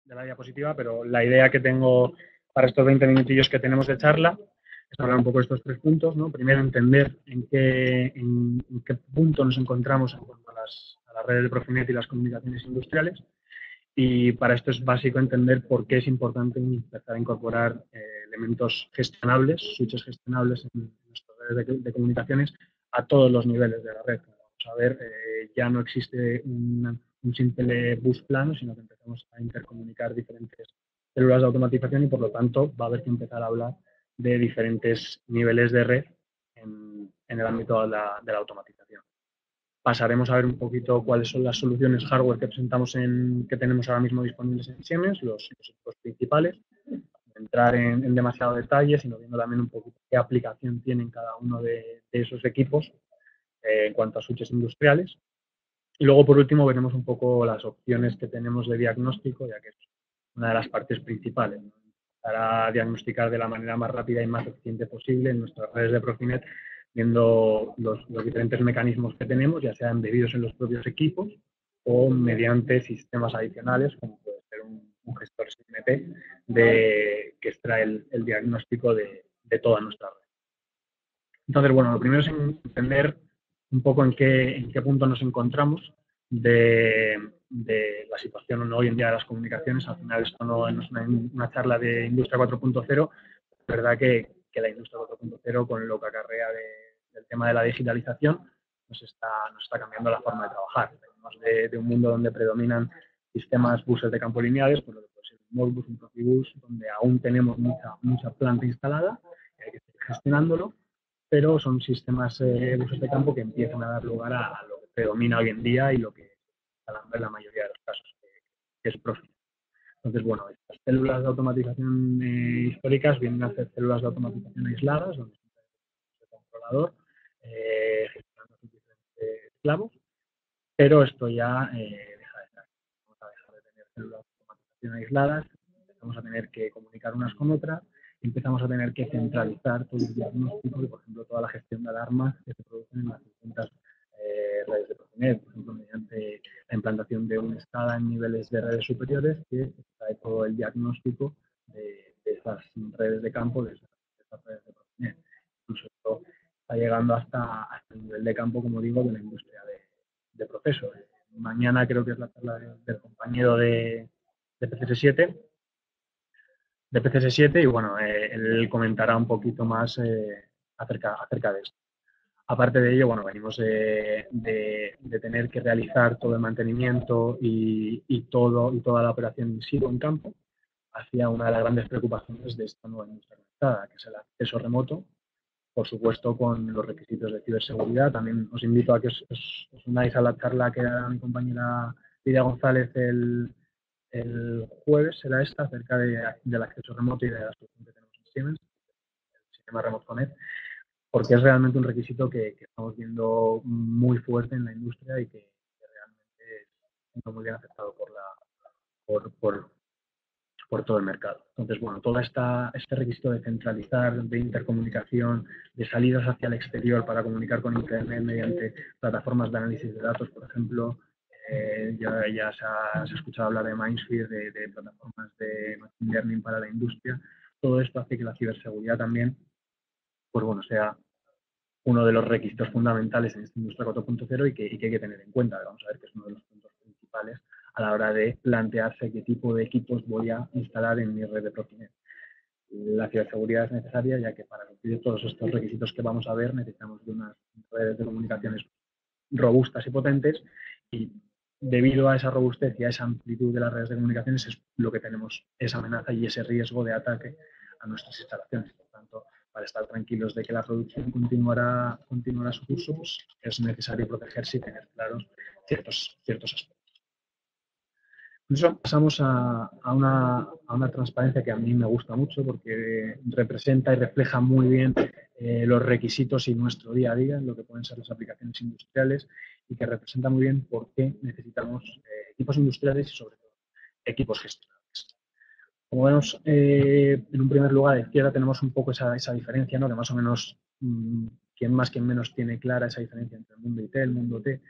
de la diapositiva, pero la idea que tengo para estos 20 minutillos que tenemos de charla es hablar un poco de estos tres puntos, ¿no? Primero, entender en qué punto nos encontramos en cuanto a las redes de Profinet y las comunicaciones industriales. Y para esto es básico entender por qué es importante empezar a incorporar elementos gestionables, switches gestionables en nuestras redes de comunicaciones a todos los niveles de la red. Como vamos a ver, ya no existe un simple bus plano, sino que empezamos a intercomunicar diferentes células de automatización y por lo tanto va a haber que empezar a hablar de diferentes niveles de red en el ámbito de la automatización. Pasaremos a ver un poquito cuáles son las soluciones hardware que presentamos que tenemos ahora mismo disponibles en Siemens, los equipos principales. Entrar en demasiado detalle, sino viendo también un poquito qué aplicación tienen cada uno de esos equipos en cuanto a switches industriales. Y luego, por último, veremos un poco las opciones que tenemos de diagnóstico, ya que es una de las partes principales, ¿no? Para diagnosticar de la manera más rápida y más eficiente posible en nuestras redes de Profinet, viendo los diferentes mecanismos que tenemos, ya sean embebidos en los propios equipos o mediante sistemas adicionales, como puede ser un gestor SIMP que extrae el diagnóstico de toda nuestra red. Entonces, bueno, lo primero es entender un poco en qué punto nos encontramos de la situación hoy en día de las comunicaciones. Al final esto no es una charla de Industria 4.0, es verdad que la Industria 4.0 con lo que acarrea del tema de la digitalización nos está cambiando la forma de trabajar. Venimos de un mundo donde predominan sistemas buses de campo lineales, pues lo que puede ser un Modbus, un Profibus, donde aún tenemos mucha planta instalada y hay que seguir gestionándolo, pero son sistemas buses de campo que empiezan a dar lugar a lo que predomina hoy en día y lo que está dando en la mayoría de los casos, que es Profit. Entonces, bueno, estas células de automatización históricas vienen a ser células de automatización aisladas, donde está el controlador gestionando sus diferentes esclavos, pero esto ya deja de estar. Vamos a dejar de tener células de automatización aisladas, empezamos a tener que comunicar unas con otras, empezamos a tener que centralizar todo el diagnóstico y, por ejemplo, toda la gestión de alarmas que se producen en las distintas redes de Profinet, por ejemplo, mediante la implantación de un SCADA en niveles de redes superiores que trae todo el diagnóstico de esas redes de campo, de esas redes de Profinet. Incluso esto está llegando hasta el nivel de campo, como digo, de la industria de procesos. Mañana creo que es la charla del compañero de PCS7, y bueno, él comentará un poquito más acerca de esto. Aparte de ello, bueno, venimos de tener que realizar todo el mantenimiento y toda la operación in situ en campo hacia una de las grandes preocupaciones de esta nueva industria conectada, que es el acceso remoto, por supuesto con los requisitos de ciberseguridad. También os invito a que os unáis a la charla que da mi compañera Lidia González el jueves, será esta, acerca del acceso remoto y de la solución que tenemos en Siemens, el sistema Remote Connect, porque es realmente un requisito que estamos viendo muy fuerte en la industria y que realmente es muy bien aceptado por todo el mercado. Entonces, bueno, todo este requisito de centralizar, de intercomunicación, de salidas hacia el exterior para comunicar con Internet mediante plataformas de análisis de datos, por ejemplo, ya se ha escuchado hablar de Mindsphere, de plataformas de Machine Learning para la industria. Todo esto hace que la ciberseguridad también, pues bueno, sea uno de los requisitos fundamentales en esta industria 4.0 y que hay que tener en cuenta. Vamos a ver que es uno de los puntos principales a la hora de plantearse qué tipo de equipos voy a instalar en mi red de Profinet. La ciberseguridad es necesaria, ya que para cumplir todos estos requisitos que vamos a ver necesitamos de unas redes de comunicaciones robustas y potentes, y debido a esa robustez y a esa amplitud de las redes de comunicaciones es lo que tenemos esa amenaza y ese riesgo de ataque a nuestras instalaciones. Por tanto, para estar tranquilos de que la producción continuará su curso, pues es necesario protegerse y tener claros ciertos aspectos. Eso pasamos a una transparencia que a mí me gusta mucho porque representa y refleja muy bien los requisitos y nuestro día a día en lo que pueden ser las aplicaciones industriales, y que representa muy bien por qué necesitamos equipos industriales y, sobre todo, equipos gestionables. Como vemos, en un primer lugar, a la izquierda tenemos un poco esa diferencia, ¿no? Que más o menos, quien más, quien menos tiene clara esa diferencia entre el mundo IT, el mundo T.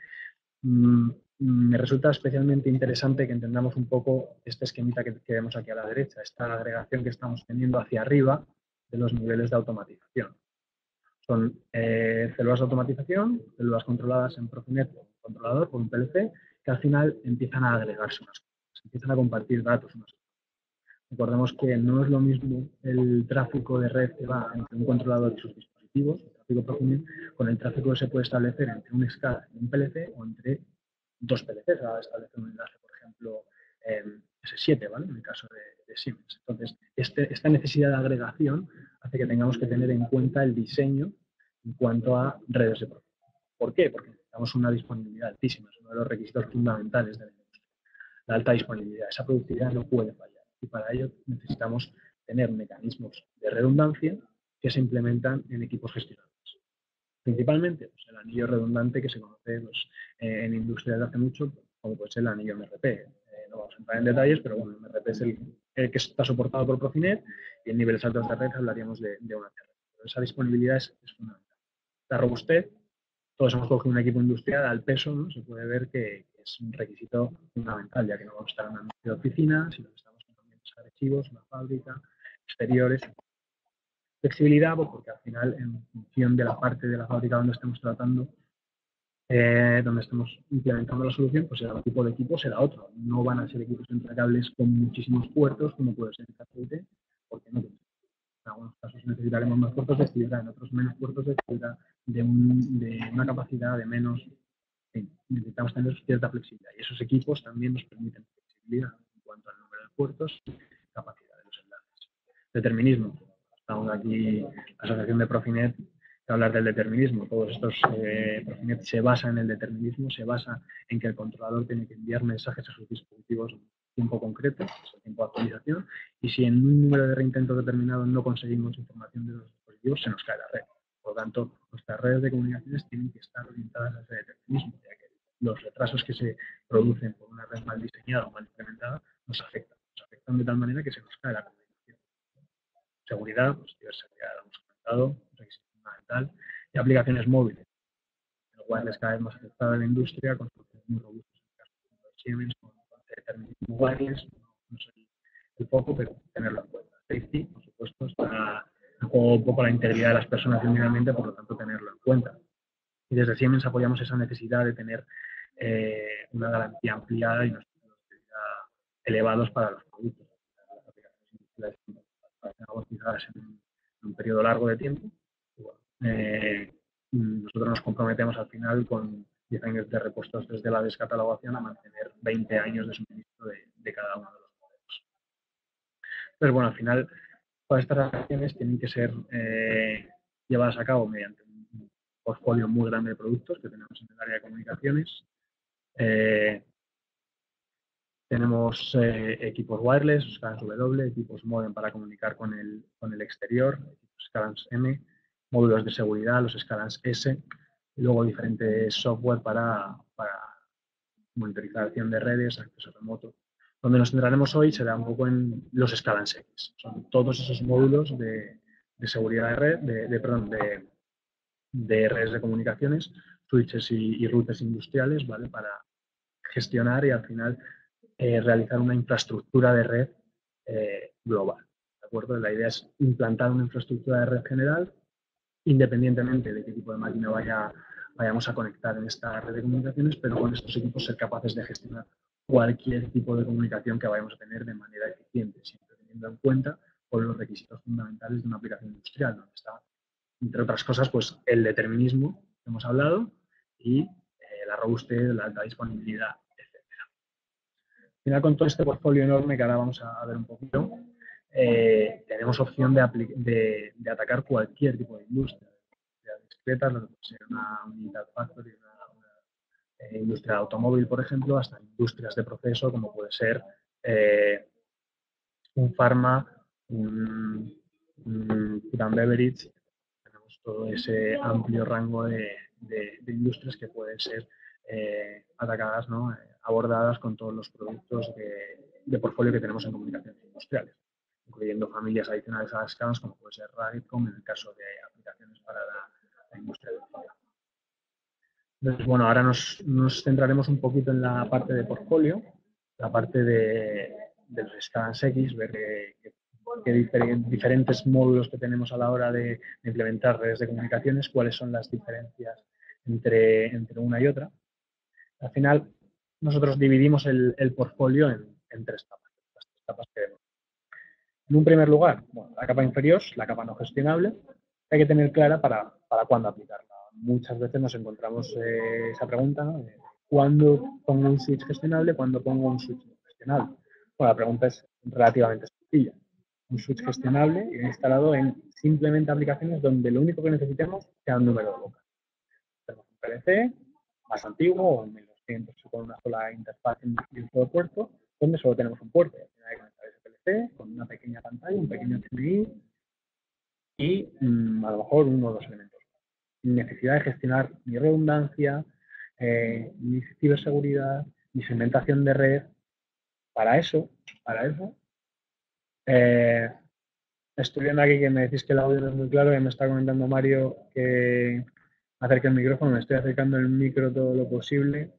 Me resulta especialmente interesante que entendamos un poco este esquemita que vemos aquí a la derecha, esta agregación que estamos teniendo hacia arriba de los niveles de automatización. Son células de automatización, células controladas en Profinet por un controlador, por un PLC, que al final empiezan a agregarse unas cosas, empiezan a compartir datos unas cosas. Recordemos que no es lo mismo el tráfico de red que va entre un controlador y sus dispositivos, el tráfico Profinet, con el tráfico que se puede establecer entre un SCADA y un PLC o entre dos PLCs a establecer un enlace, por ejemplo, S7, ¿vale? En el caso de Siemens. Entonces, esta necesidad de agregación hace que tengamos que tener en cuenta el diseño en cuanto a redes de proceso. ¿Por qué? Porque necesitamos una disponibilidad altísima, es uno de los requisitos fundamentales de la industria. La alta disponibilidad, esa productividad no puede fallar. Y para ello necesitamos tener mecanismos de redundancia que se implementan en equipos gestionados. Principalmente, pues, el anillo redundante que se conoce pues, en industria desde hace mucho, como puede ser el anillo MRP. No vamos a entrar en detalles, pero bueno, el MRP es el que está soportado por Profinet y en niveles altos de red hablaríamos de una TR. Pero esa disponibilidad es fundamental. La robustez, todos hemos cogido un equipo industrial al peso, ¿no? Se puede ver que es un requisito fundamental, ya que no vamos a estar en un ambiente de oficina, sino que estamos en ambientes agresivos, una fábrica, exteriores. Flexibilidad, pues porque al final, en función de la parte de la fábrica donde estemos tratando, donde estemos implementando la solución, pues será un tipo de equipo, será otro. No van a ser equipos entregables con muchísimos puertos, como puede ser el KCT, porque no. En algunos casos necesitaremos más puertos de actividad, en otros menos puertos de actividad, de una capacidad de menos. Necesitamos tener cierta flexibilidad y esos equipos también nos permiten flexibilidad en cuanto al número de puertos y capacidad de los enlaces. Determinismo. Estamos aquí, la asociación de Profinet, de hablar del determinismo. Todos estos Profinet se basa en el determinismo, se basa en que el controlador tiene que enviar mensajes a sus dispositivos en tiempo concreto, es el tiempo de actualización, y si en un número de reintentos determinado no conseguimos información de los dispositivos, se nos cae la red. Por lo tanto, nuestras redes de comunicaciones tienen que estar orientadas a ese determinismo, ya que los retrasos que se producen por una red mal diseñada o mal implementada nos afectan de tal manera que se nos cae la comunicación. Seguridad, pues ciberseguridad, lo hemos comentado, un requisito fundamental, y aplicaciones móviles. El wireless cada vez más afectado en la industria, con soluciones muy robustas en el caso de Siemens, con determinismo wireless, no sé el foco, pero tenerlo en cuenta. Safety, por supuesto, está en juego un poco la integridad de las personas y el medio ambiente, por lo tanto, tenerlo en cuenta. Y desde Siemens apoyamos esa necesidad de tener una garantía ampliada y unos tipos de seguridad elevados para los productos. Las aplicaciones industriales amortizadas en un periodo largo de tiempo. Y bueno, nosotros nos comprometemos al final con 10 años de repuestos desde la descatalogación a mantener 20 años de suministro de cada uno de los modelos. Entonces, bueno, al final, todas estas acciones tienen que ser llevadas a cabo mediante un portfolio muy grande de productos que tenemos en el área de comunicaciones. Tenemos equipos wireless, Scalance W, equipos modem para comunicar con el exterior, equipos Scalance M, módulos de seguridad, los Scalance S, y luego diferentes software para monitorización de redes, acceso remoto. Donde nos centraremos hoy será un poco en los Scalance X. Son todos esos módulos de seguridad de red, de redes de comunicaciones, switches y routers industriales, ¿vale? Para gestionar y al final realizar una infraestructura de red global. ¿De acuerdo? La idea es implantar una infraestructura de red general, independientemente de qué tipo de máquina vayamos a conectar en esta red de comunicaciones, pero con estos equipos ser capaces de gestionar cualquier tipo de comunicación que vayamos a tener de manera eficiente, siempre teniendo en cuenta por los requisitos fundamentales de una aplicación industrial, donde está, entre otras cosas, pues el determinismo que hemos hablado y la robustez, la alta disponibilidad. Al final, con todo este portfolio enorme que ahora vamos a ver un poquito, tenemos opción de atacar cualquier tipo de industria, discretas, lo que puede ser una unidad factory, una industria de automóvil, por ejemplo, hasta industrias de proceso, como puede ser un pharma, un food and beverage. Tenemos todo ese amplio rango de industrias que pueden ser atacadas, ¿no? Abordadas con todos los productos de portfolio que tenemos en comunicaciones industriales, incluyendo familias adicionales a las CANs, como puede ser Radicom, en el caso de aplicaciones para la industria eléctrica. Entonces, bueno, ahora nos centraremos un poquito en la parte de portfolio, la parte de los scans X, ver qué diferentes módulos que tenemos a la hora de implementar redes de comunicaciones, cuáles son las diferencias entre una y otra. Al final, nosotros dividimos el portfolio en tres capas, las tres capas que vemos. En un primer lugar, bueno, la capa inferior, la capa no gestionable, hay que tener clara para cuándo aplicarla. Muchas veces nos encontramos esa pregunta, ¿no? ¿Cuándo pongo un switch gestionable? ¿Cuándo pongo un switch no gestionable? Bueno, la pregunta es relativamente sencilla. Un switch gestionable instalado en simplemente aplicaciones donde lo único que necesitemos sea un número de bocas. Tenemos un PLC más antiguo, un 1200 con una sola interfaz en un solo puerto, donde solo tenemos un puerto. Hay que conectar ese PLC con una pequeña pantalla, un pequeño HDMI y a lo mejor uno o dos elementos. Sin necesidad de gestionar ni redundancia, ni ciberseguridad, ni segmentación de red. Para eso, eh, estoy viendo aquí que me decís que el audio no es muy claro, y me está comentando Mario que acerque el micrófono, me estoy acercando el micro todo lo posible.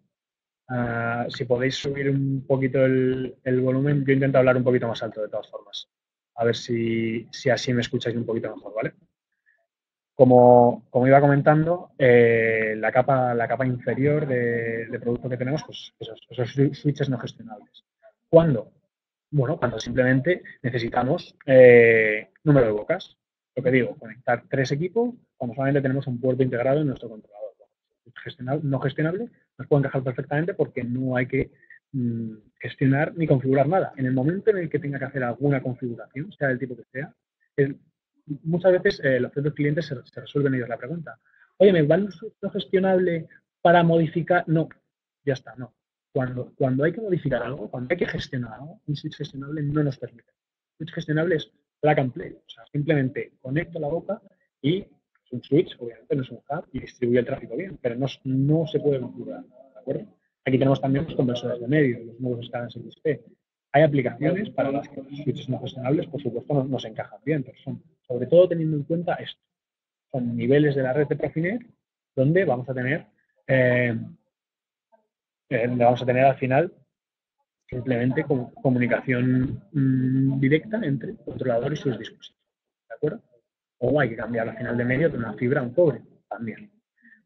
Si podéis subir un poquito el volumen, yo intento hablar un poquito más alto de todas formas. A ver si así me escucháis un poquito mejor, ¿vale? Como iba comentando, la capa inferior de producto que tenemos, pues esos switches no gestionables. ¿Cuándo? Bueno, cuando simplemente necesitamos número de bocas. Lo que digo, conectar tres equipos cuando solamente tenemos un puerto integrado en nuestro controlador. No gestionable nos puede encajar perfectamente porque no hay que gestionar ni configurar nada. En el momento en el que tenga que hacer alguna configuración, sea del tipo que sea, muchas veces los propios clientes se resuelven ellos la pregunta. Oye, ¿me vale un switch no gestionable para modificar? No, ya está, no. Cuando hay que modificar algo, cuando hay que gestionar algo, un switch gestionable no nos permite. Un switch gestionable es plug and play. O sea, simplemente conecto la boca y es un switch, obviamente no es un hub y distribuye el tráfico bien, pero no se puede configurar. ¿De acuerdo? Aquí tenemos también los conversores de medio, los nuevos escáneres XP. Hay aplicaciones para las que los switches no gestionables, por supuesto, no se encajan bien, pero son sobre todo teniendo en cuenta esto. Son niveles de la red de Profinet donde vamos a tener al final simplemente comunicación directa entre el controlador y sus dispositivos. ¿De acuerdo? O hay que cambiar al final de medio de una fibra a un cobre también.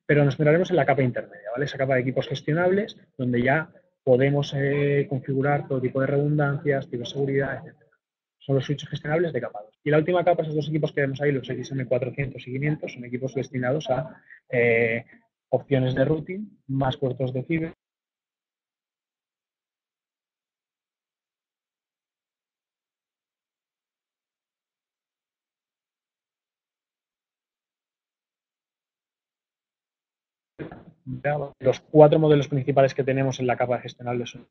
Pero nos centraremos en la capa intermedia, ¿vale? Esa capa de equipos gestionables donde ya podemos configurar todo tipo de redundancias, ciberseguridad, etc. Son los switches gestionables de capa 2. Y la última capa, esos dos equipos que vemos ahí, los XM400 y 500, son equipos destinados a opciones de routing, más puertos de ciber. Los cuatro modelos principales que tenemos en la capa de gestionables son.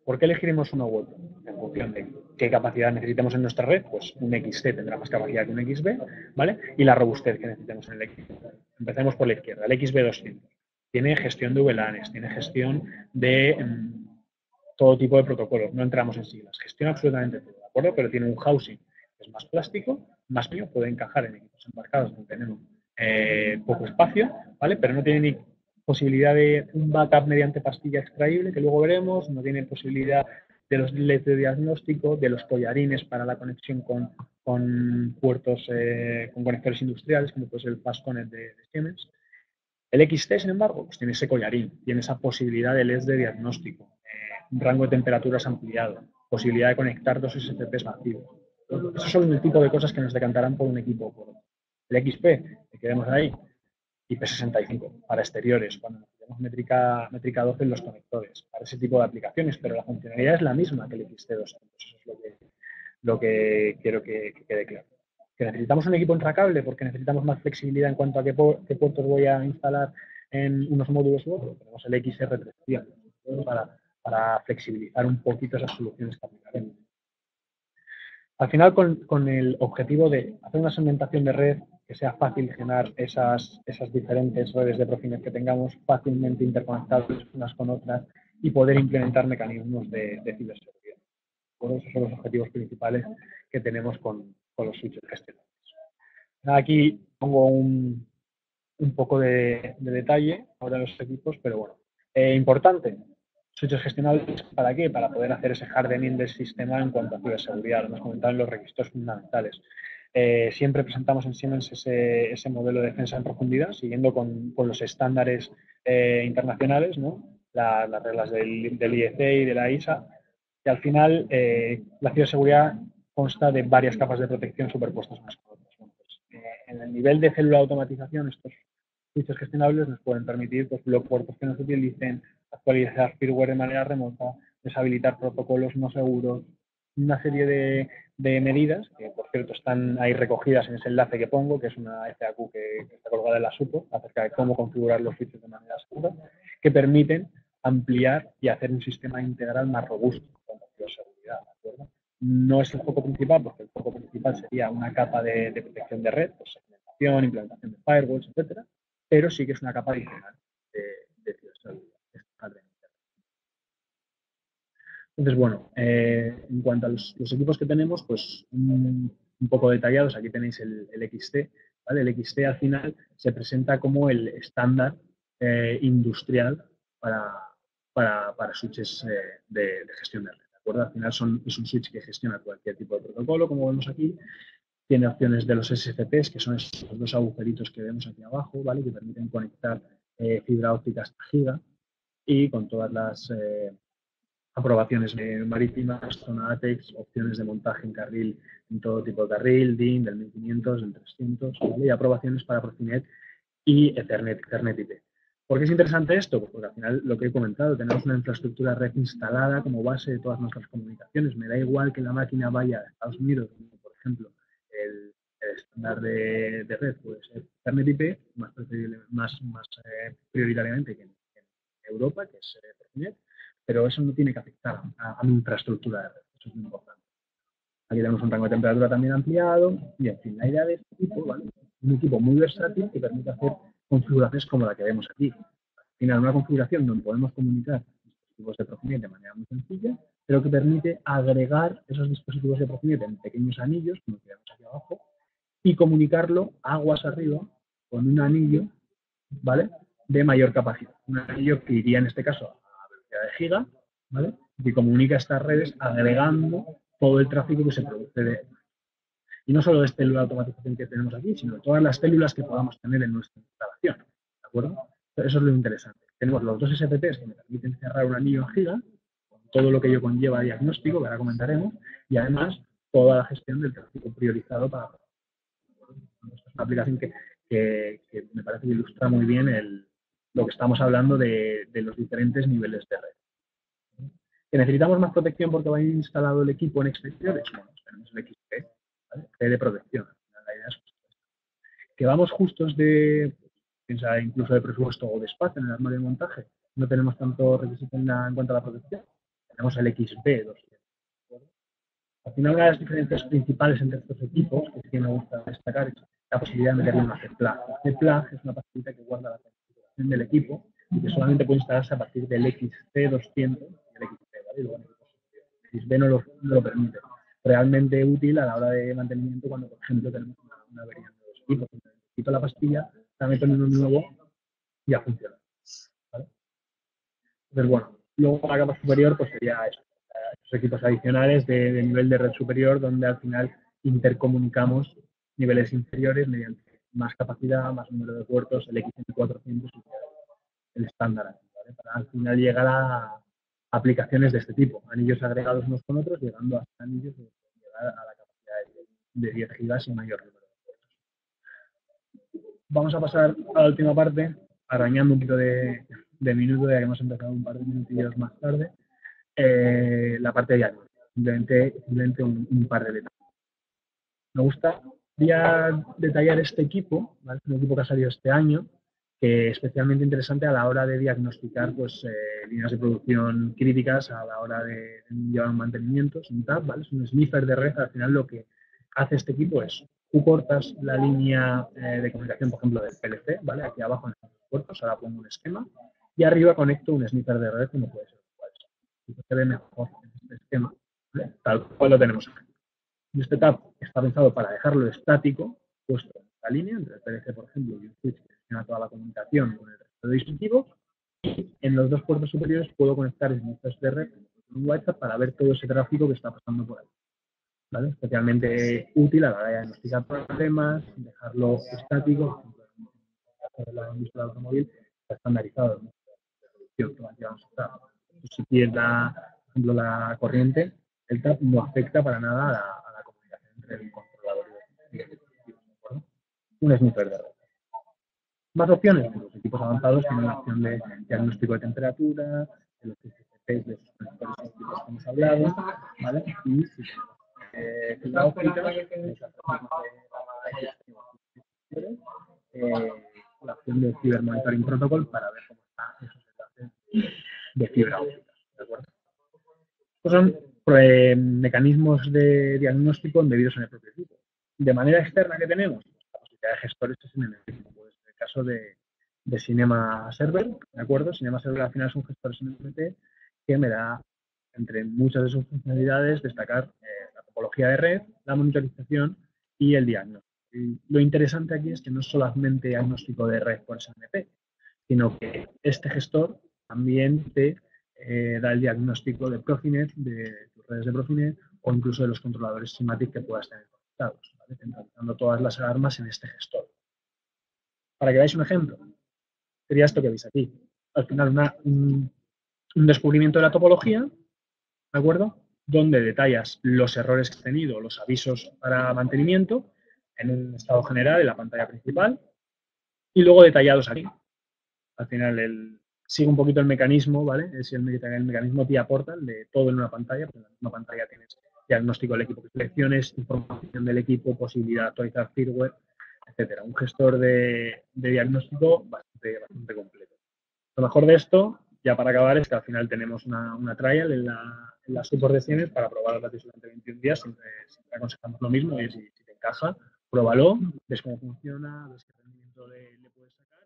¿Por qué elegiremos uno u otro? En función de qué capacidad necesitemos en nuestra red, pues un XC tendrá más capacidad que un XB, ¿vale? Y la robustez que necesitemos en el equipo. Empecemos por la izquierda, el XB200. Tiene gestión de VLANs, tiene gestión de todo tipo de protocolos, no entramos en siglas, gestiona absolutamente todo, ¿de acuerdo? Pero tiene un housing que es más plástico, más pequeño, puede encajar en equipos embarcados donde tenemos poco espacio, ¿vale? Pero no tiene ni posibilidad de un backup mediante pastilla extraíble, que luego veremos, no tiene posibilidad de los LEDs de diagnóstico, de los collarines para la conexión con puertos, con conectores industriales, como puede ser el FastConnect de Siemens. El XT, sin embargo, pues tiene ese collarín, tiene esa posibilidad de LEDs de diagnóstico, un rango de temperaturas ampliado, posibilidad de conectar dos SCPs masivos. Esos son el tipo de cosas que nos decantarán por un equipo o por otro. El XP, que vemos ahí, IP65 para exteriores, cuando necesitamos métrica 12 en los conectores, para ese tipo de aplicaciones, pero la funcionalidad es la misma que el XT200. Eso es lo que quiero que quede claro. Que necesitamos un equipo intracable porque necesitamos más flexibilidad en cuanto a qué puertos voy a instalar en unos módulos u otros. Tenemos el XR300 para flexibilizar un poquito esas soluciones que aplicaremos. Al final, con el objetivo de hacer una segmentación de red que sea fácil generar esas diferentes redes de Profinet que tengamos fácilmente interconectables unas con otras y poder implementar mecanismos de ciberseguridad. Todos esos son los objetivos principales que tenemos con los switches gestionados. Aquí pongo un un poco de detalle ahora en los equipos, pero bueno. Importante, switches gestionables, ¿para qué? Para poder hacer ese hardening del sistema en cuanto a ciberseguridad. Lo hemos comentado en los requisitos fundamentales. Siempre presentamos en Siemens ese modelo de defensa en profundidad, siguiendo con los estándares internacionales, ¿no? Las reglas del IEC y de la ISA, y al final la ciberseguridad consta de varias capas de protección superpuestas unas con otras. Bueno, pues, en el nivel de célula de automatización, estos switches gestionables nos pueden permitir pues, puertos que no se utilicen, actualizar firmware de manera remota, deshabilitar protocolos no seguros, una serie de medidas que, por cierto, están ahí recogidas en ese enlace que pongo, que es una FAQ que está colgada en la SUPO, acerca de cómo configurar los switches de manera segura, que permiten ampliar y hacer un sistema integral más robusto con ciberseguridad, ¿de acuerdo? No es el foco principal, porque el foco principal sería una capa de protección de red, pues segmentación, implementación de firewalls, etcétera, pero sí que es una capa adicional de ciberseguridad. Entonces, bueno, en cuanto a los equipos que tenemos, pues un poco detallados, aquí tenéis el XT, ¿vale? El XT al final se presenta como el estándar industrial para switches de gestión de red, ¿de acuerdo? Al final es un switch que gestiona cualquier tipo de protocolo, como vemos aquí, tiene opciones de los SFPs, que son estos dos agujeritos que vemos aquí abajo, ¿vale? Que permiten conectar fibra óptica hasta giga y con todas las aprobaciones marítimas, zona ATEX, opciones de montaje en carril, en todo tipo de carril, DIN, del 1500, del 300, ¿vale? Y aprobaciones para Profinet y Ethernet IP. ¿Por qué es interesante esto? Pues porque al final, lo que he comentado, tenemos una infraestructura red instalada como base de todas nuestras comunicaciones. Me da igual que la máquina vaya a Estados Unidos, como por ejemplo el estándar de red puede ser Ethernet IP, más prioritariamente que en Europa, que es Profinet, pero eso no tiene que afectar a mi infraestructura de red. Eso es muy importante. Aquí tenemos un rango de temperatura también ampliado y, en fin, la idea de este equipo, ¿vale? Un equipo muy versátil que permite hacer configuraciones como la que vemos aquí. Al final, una configuración donde podemos comunicar dispositivos de Profinet de manera muy sencilla, pero que permite agregar esos dispositivos de Profinet en pequeños anillos, como que vemos aquí abajo, y comunicarlo aguas arriba con un anillo, ¿vale? De mayor capacidad. Un anillo que iría en este caso a velocidad de giga, ¿vale? Que comunica estas redes agregando todo el tráfico que se produce y no solo de célula de automatización que tenemos aquí, sino de todas las células que podamos tener en nuestra instalación, ¿de acuerdo? Eso es lo interesante. Tenemos los dos SFPs que me permiten cerrar un anillo a giga, con todo lo que ello conlleva diagnóstico, que ahora comentaremos, y además toda la gestión del tráfico priorizado para. Esto es una aplicación que me parece que ilustra muy bien lo que estamos hablando de los diferentes niveles de red. ¿Que necesitamos más protección porque va instalado el equipo en exteriores? Bueno, pues tenemos el XP, ¿vale? P de protección. La idea es que vamos justos piensa incluso de presupuesto o de espacio en el armario de montaje, no tenemos tanto requisito en cuanto a la protección. Tenemos el XP200. Al final, una de las diferencias principales entre estos equipos, que sí que me gusta destacar, es la posibilidad de meterle una CPLAG. La CPLAG es una pastillita que guarda la configuración del equipo y que solamente puede instalarse a partir del XC200 y el XP, ¿vale? Y luego el XB no lo permite. Realmente útil a la hora de mantenimiento cuando, por ejemplo, tenemos una avería de los equipos. Quito la pastilla, la meto en uno nuevo y ya funciona, ¿vale? Entonces, bueno, luego la capa superior pues sería eso, esos equipos adicionales de nivel de red superior donde al final intercomunicamos niveles inferiores mediante más capacidad, más número de puertos, el XM400 y el estándar, ¿vale? Para al final llegar a aplicaciones de este tipo, anillos agregados unos con otros, llegando hasta anillos de llegar a la capacidad de 10 gigas y mayor número de puertos. Vamos a pasar a la última parte, arañando un poquito de minuto, ya que hemos empezado un par de minutillos más tarde. La parte de diagnóstico, simplemente un par de detalles. Me gustaría detallar este equipo, ¿vale? Un equipo que ha salido este año, que es especialmente interesante a la hora de diagnosticar pues, líneas de producción críticas, a la hora de llevar un mantenimiento, es un TAP, ¿vale? Es un sniffer de red. Al final lo que hace este equipo es, tú cortas la línea de comunicación, por ejemplo, del PLC, ¿vale? Aquí abajo en los puertos, ahora pongo un esquema, y arriba conecto un sniffer de red, como puede ser. Se ve mejor en este esquema, ¿vale? Tal cual lo tenemos aquí. Y este tab está pensado para dejarlo estático, puesto en esta línea, entre el PLC, por ejemplo, y un switch que gestiona toda la comunicación con el resto de dispositivos. Y en los dos puertos superiores puedo conectar sniffers de red con WhatsApp para ver todo ese tráfico que está pasando por ahí. ¿Vale? Especialmente útil a la hora de diagnosticar problemas, dejarlo estático, por ejemplo, en el caso de la industria del automóvil, está estandarizado, ¿no? Si pierda, por ejemplo, la corriente, el TAP no afecta para nada a la comunicación entre el controlador y el dispositivo. Un sniffer de red. Más opciones, los equipos avanzados tienen la opción de diagnóstico de temperatura, de los TCPs, de esos conectores ópticos que hemos hablado, ¿vale? Y si fibra óptica, la opción de Cyber Monitoring Protocol para ver cómo están esos enlaces de fibra óptica, ¿de acuerdo? Estos son mecanismos de diagnóstico embebidos en el propio equipo. De manera externa, que tenemos? La posibilidad de gestores SNMP, como puede ser el caso de Cinema Server, ¿de acuerdo? Cinema Server al final es un gestor SNMP que me da, entre muchas de sus funcionalidades, destacar la topología de red, la monitorización y el diagnóstico. Y lo interesante aquí es que no es solamente diagnóstico de red por SNMP, sino que este gestor también te da el diagnóstico de Profinet, de tus redes de Profinet o incluso de los controladores SIMATIC que puedas tener conectados, ¿vale? Centralizando todas las alarmas en este gestor. Para que veáis un ejemplo, sería esto que veis aquí. Al final, un descubrimiento de la topología, ¿de acuerdo? Donde detallas los errores que has tenido, los avisos para mantenimiento en un estado general en la pantalla principal y luego detallados aquí. Al final, sigue un poquito el mecanismo, ¿vale? Es el mecanismo TIA Portal de todo en una pantalla, porque en la misma pantalla tienes diagnóstico del equipo que selecciones, información del equipo, posibilidad de actualizar firmware, etcétera. Un gestor de diagnóstico bastante completo. Lo mejor de esto, ya para acabar, es que al final tenemos una trial en las subordinaciones para probar gratis durante 21 días. Siempre aconsejamos lo mismo y si te encaja, pruébalo, ves cómo funciona, ves qué rendimiento le puedes sacar.